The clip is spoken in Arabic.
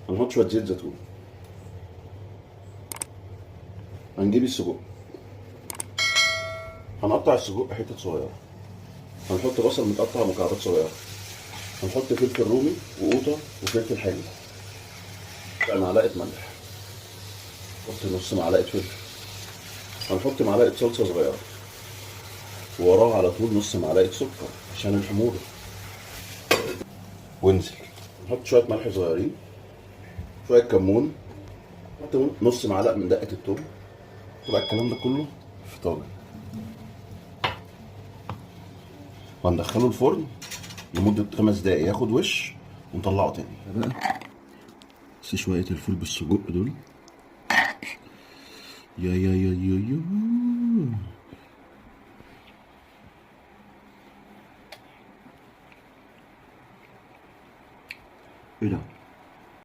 هنحط شويه زيت زيتون. هنجيب السجق، هنقطع السجق حتت صغيره. هنحط بصل متقطع مكعبات صغيره. هنحط فلفل رومي وقوطه وفلفل حامي. معلقه ملح. نحط نص معلقه فلفل. هنحط معلقه صلصه صغيره، ووراها على طول نص معلقه سكر عشان الحموضه. وانزل. نحط شويه ملح صغيرين، شويه كمون، نحط نص معلقه من دقه الثوم. طبعا الكلام ده كله في طاجن، وهندخله الفرن لمدة 5 دقايق ياخد وش، ونطلعه تاني بقى. بس شوية الفول بالسجق دول، يا ايه ده؟